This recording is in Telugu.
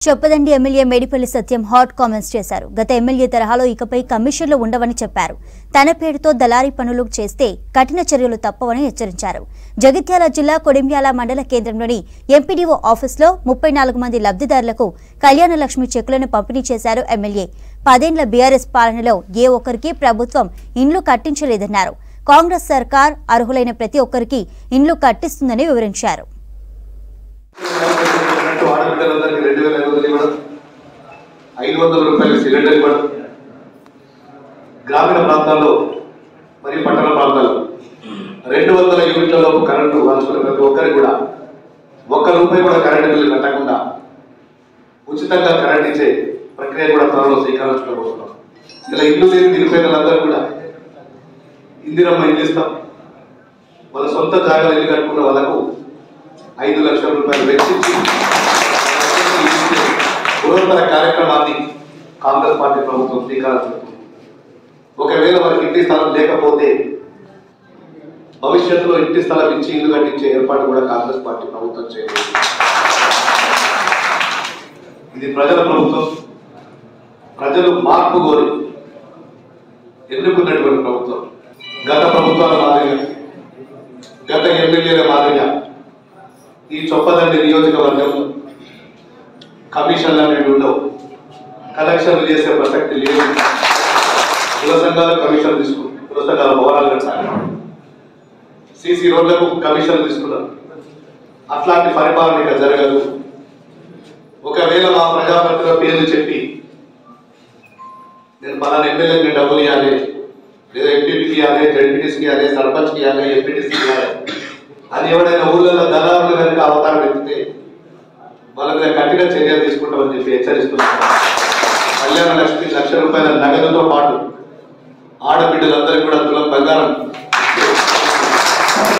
చొప్పదండి ఎమ్మెల్యే మేడిపల్లి సత్యం హాట్ కామెంట్స్ చేశారు. గత ఎమ్మెల్యే తరహాలో ఇకపై కమిషన్లు ఉండవని చెప్పారు. తన పేరుతో దళారీ పనులు చేస్తే కఠిన చర్యలు తప్పవని హెచ్చరించారు. జగిత్యాల జిల్లా కొడిమ్యాల మండల కేంద్రంలోని ఎంపీడీఓ ఆఫీసులో 34 మంది లబ్ధిదారులకు కళ్యాణ లక్ష్మి చెక్కులను పంపిణీ చేశారు ఎమ్మెల్యే. 10 ఏళ్ల బీఆర్ఎస్ పాలనలో ఏ ఒక్కరికి ప్రభుత్వం ఇండ్లు కట్టించలేదన్నారు. కాంగ్రెస్ సర్కార్ అర్హులైన ప్రతి ఒక్కరికి ఇండ్లు కట్టిస్తుందని వివరించారు. ఆడబిడ్డలందరికీ 2500 ఇవ్వడం, 500 రూపాయలు సిలిండర్ ఇవ్వడం, గ్రామీణ ప్రాంతాల్లో మరియు పట్టణ ప్రాంతాల్లో 200 యూనిట్లలో కరెంటు వాల్చుకునే ప్రతి ఒక్కరికి కూడా 1 రూపాయి కూడా కరెంటు బిల్లు కట్టకుండా ఉచితంగా కరెంట్ ఇచ్చే ప్రక్రియ కూడా త్వరలో శ్రీకారం చుట్టబోతున్నాం. ఇలా ఇల్లు లేని నిరుపేదలందరూ కూడా ఇందిరమ్మ ఇల్లు ఇస్తాం. వాళ్ళ సొంత జాగాలు ఇల్లు కట్టుకున్న వాళ్ళకు 5 లక్షల రూపాయలు వెచ్చించి బృహత్తర కార్యక్రమాన్ని కాంగ్రెస్ పార్టీ ప్రభుత్వం శ్రీకారం చుడుతుంది. ఒకవేళ వారికి ఇంటి స్థలం లేకపోతే భవిష్యత్తులో ఇంటి స్థలం ఇచ్చి ఇల్లు కట్టించే ఏర్పాటు కూడా కాంగ్రెస్ పార్టీ ప్రభుత్వం చేయలేదు. ఇది ప్రజల ప్రభుత్వం. ప్రజలు మార్పు కోరి ఎన్నుకున్నటువంటి ప్రభుత్వం. గత ప్రభుత్వాల మాదిరిగా, గత ఎమ్మెల్యేల మాదిరిగా ఈ చొప్పదండి నియోజకవర్గంలో కమిషన్లు అనేవి ఉండవు. కలెక్షన్లు చేసే ప్రసక్తి లేదు. కుల సంఘాలకు కమిషన్ తీసుకున్నారు, కుల సంఘాల భవనాలు కట్టాలి, సీసీ రోడ్లకు కమిషన్లు తీసుకున్నారు. అట్లాంటి పరిపాలన ఇక జరగదు. ఒకవేళ మా ప్రజాప్రతినిధుల పేర్లు చెప్పి నేను పలానా ఎమ్మెల్యేకి డబ్బులు ఇవ్వాలి, లేదా ఎంపీపీకి ఇవ్వాలి, జడ్పీటీసీకి ఇవ్వాలి, సర్పంచ్కి ఇవ్వాలి, ఎంపీటీసీకి ఇవ్వాలి అని ఎవడైనా ఊళ్ళలో దళారులు కనుక అవతారం ఎత్తితే వాళ్ళ మీద కఠిన చర్యలు తీసుకుంటామని చెప్పి హెచ్చరిస్తున్నారు. కళ్యాణ లక్ష్మి 1 లక్ష రూపాయల నగదుతో పాటు ఆడబిడ్డలందరికీ కూడా తులం బంగారం